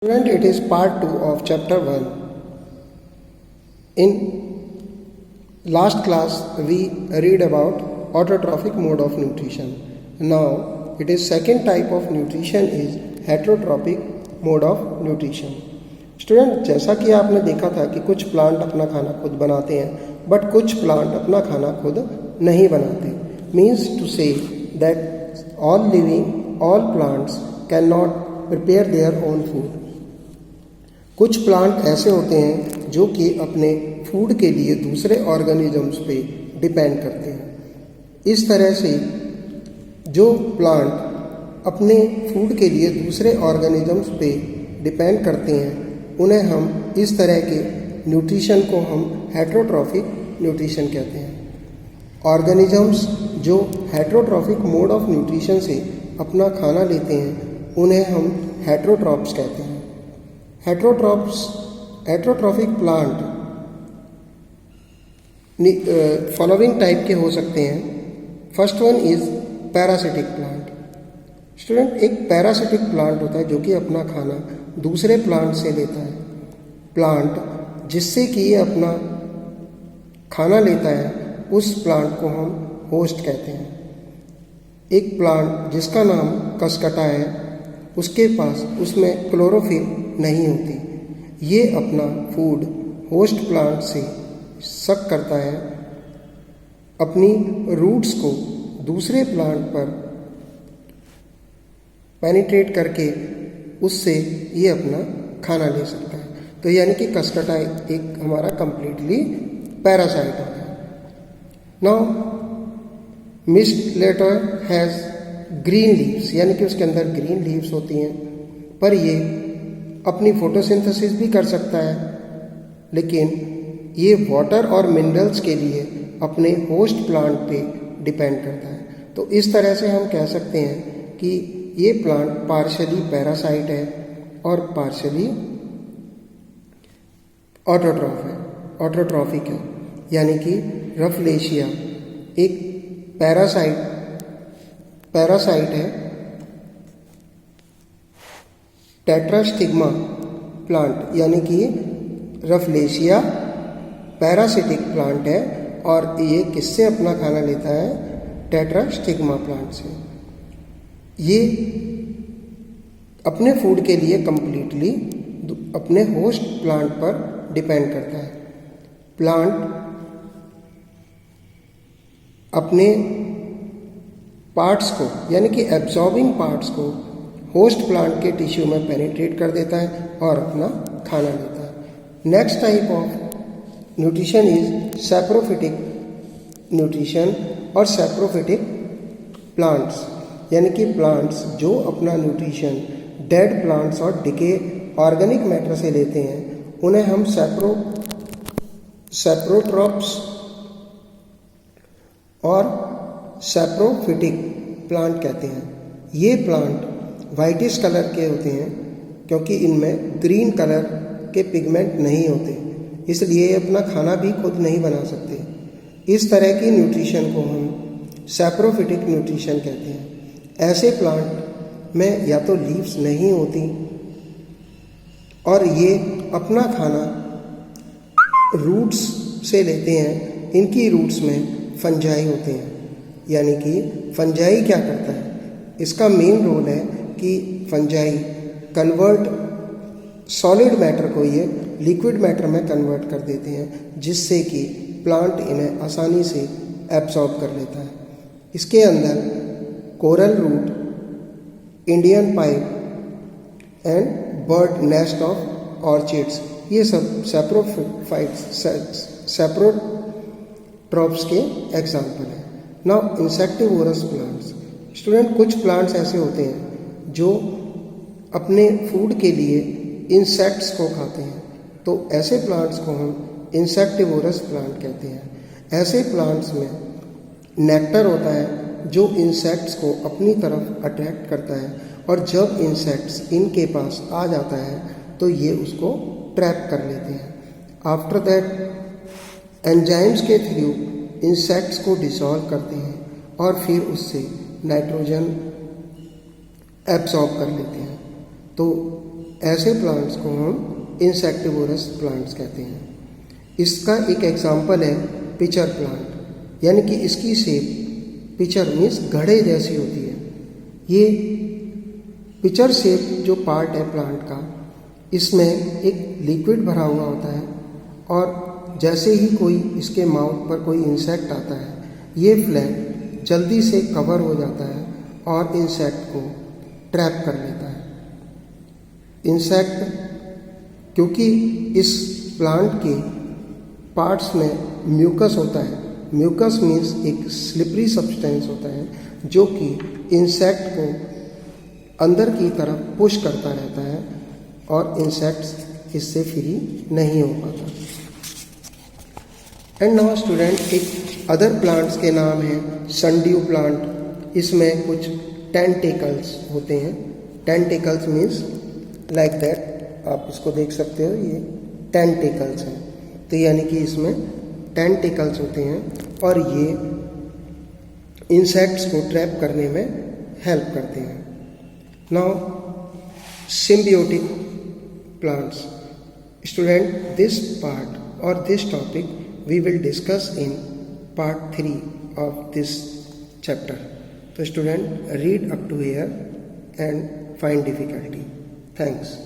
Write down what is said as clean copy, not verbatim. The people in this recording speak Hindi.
Student, it is part 2 of chapter 1. In last class we read about autotrophic mode of nutrition. Now it is second type of nutrition is heterotrophic mode of nutrition. Student, जैसा कि आपने देखा था कि कुछ प्लांट अपना खाना खुद बनाते हैं बट कुछ प्लांट अपना खाना खुद नहीं बनाते. Means to say that all plants cannot prepare their own food. कुछ प्लांट ऐसे होते हैं जो कि अपने फूड के लिए दूसरे ऑर्गेनिजम्स पे डिपेंड करते हैं. इस तरह से जो प्लांट अपने फूड के लिए दूसरे ऑर्गेनिजम्स पे डिपेंड करते हैं उन्हें हम इस तरह के न्यूट्रिशन को हम हेटरोट्रॉफिक न्यूट्रिशन कहते हैं. ऑर्गेनिजम्स जो हेटरोट्रॉफिक मोड ऑफ न्यूट्रिशन से अपना खाना लेते हैं उन्हें हम हेटरोट्रॉप्स कहते हैं. हेटरोट्रॉफिक प्लांट फॉलोइंग टाइप के हो सकते हैं. First one is parasitic plant. Student, एक पैरासिटिक प्लांट होता है जो कि अपना खाना दूसरे प्लांट से लेता है. प्लांट जिससे कि ये अपना खाना लेता है उस प्लांट को हम होस्ट कहते हैं. एक प्लांट जिसका नाम कसकटा है उसके पास उसमें क्लोरोफिल नहीं होती. ये अपना फूड होस्ट प्लांट से सक करता है, अपनी रूट्स को दूसरे प्लांट पर पेनिट्रेट करके उससे ये अपना खाना ले सकता है. तो यानी कि कसकटा एक हमारा कंप्लीटली पैरासाइट होता है. Now mistletoe has green leaves, यानी कि उसके अंदर ग्रीन लीव्स होती हैं, पर ये अपनी फोटोसिंथेसिस भी कर सकता है, लेकिन ये वाटर और मिनरल्स के लिए अपने होस्ट प्लांट पे डिपेंड करता है. तो इस तरह से हम कह सकते हैं कि ये प्लांट पार्शली पैरासाइट है और पार्शली ऑटोट्रॉफिक है. यानी कि रफलेशिया एक पैरासाइट है. टेट्रास्टिग्मा प्लांट यानी कि रफलेशिया पैरासिटिक प्लांट है और ये किससे अपना खाना लेता है? टेट्रास्टिग्मा प्लांट से. ये अपने फूड के लिए कंप्लीटली अपने होस्ट प्लांट पर डिपेंड करता है. प्लांट अपने पार्ट्स को यानी कि एब्जॉर्बिंग पार्ट्स को होस्ट प्लांट के टिश्यू में पेनिट्रेट कर देता है और अपना खाना लेता है. Next type of nutrition is saprophytic nutrition और सैप्रोफिटिक प्लांट्स, यानी कि प्लांट्स जो अपना न्यूट्रिशन डेड प्लांट्स और डिके ऑर्गेनिक मैटर से लेते हैं उन्हें हम सैप्रोट्रॉप्स और सैप्रोफिटिक प्लांट कहते हैं. ये प्लांट वाइटिश कलर के होते हैं क्योंकि इनमें ग्रीन कलर के पिगमेंट नहीं होते, इसलिए ये अपना खाना भी खुद नहीं बना सकते. इस तरह की न्यूट्रिशन को हम सैप्रोफिटिक न्यूट्रिशन कहते हैं. ऐसे प्लांट में या तो लीव्स नहीं होती और ये अपना खाना रूट्स से लेते हैं. इनकी रूट्स में फंजाई होते हैं. यानी कि फंजाई क्या करता है? इसका मेन रोल है कि फंजाई कन्वर्ट सॉलिड मैटर को ये लिक्विड मैटर में कन्वर्ट कर देते हैं, जिससे कि प्लांट इन्हें आसानी से एब्सॉर्ब कर लेता है. इसके अंदर coral root, Indian pipe and bird nest of orchids ये सब सैप्रोट्रॉप्स के एग्जाम्पल हैं. Now insectivorous plants. स्टूडेंट, कुछ प्लांट्स ऐसे होते हैं जो अपने फूड के लिए इंसेक्ट्स को खाते हैं, तो ऐसे प्लांट्स को हम इंसेक्टिवोरस प्लांट कहते हैं. ऐसे प्लांट्स में नेक्टर होता है जो इंसेक्ट्स को अपनी तरफ अट्रैक्ट करता है, और जब इंसेक्ट्स इनके पास आ जाता है तो ये उसको ट्रैप कर लेते हैं. आफ्टर दैट एंजाइम्स के थ्रू इंसेक्ट्स को डिसॉल्व करते हैं और फिर उससे नाइट्रोजन एब्सॉर्ब कर लेते हैं. तो ऐसे प्लांट्स को हम इंसेक्टिवोरस प्लांट्स कहते हैं। इसका एक एग्जाम्पल है पिचर प्लांट, यानी कि इसकी शेप पिचर मीन्स घड़े जैसी होती है। ये पिचर शेप जो पार्ट है प्लांट का, इसमें एक लिक्विड भरा हुआ होता है और जैसे ही कोई इसके माउथ पर कोई इंसेक्ट आता है, ये फ्लैप जल्दी से कवर हो जाता है और इंसेक्ट को ट्रैप कर लेता है। इंसेक्ट, क्योंकि इस प्लांट के पार्ट्स में म्यूकस होता है, म्यूकस मीन्स एक स्लिपरी सब्सटेंस होता है जो कि इंसेक्ट को अंदर की तरफ पुश करता रहता है और इंसेक्ट्स इससे फ्री नहीं हो पाता। एंड नाउ स्टूडेंट, एक अदर प्लांट्स के नाम है सनड्यू प्लांट। इसमें कुछ टेंटिकल्स होते हैं। टेंटिकल्स मीन्स लाइक दैट, आप इसको देख सकते हो, ये टेंटिकल्स हैं। तो यानी कि इसमें टेंटिकल्स होते हैं और ये इंसेक्ट्स को ट्रैप करने में हेल्प करते हैं। Now symbiotic plants. Student, this part और this topic we will discuss in part 3 of this chapter. So student, read up to here and find difficulty. Thanks.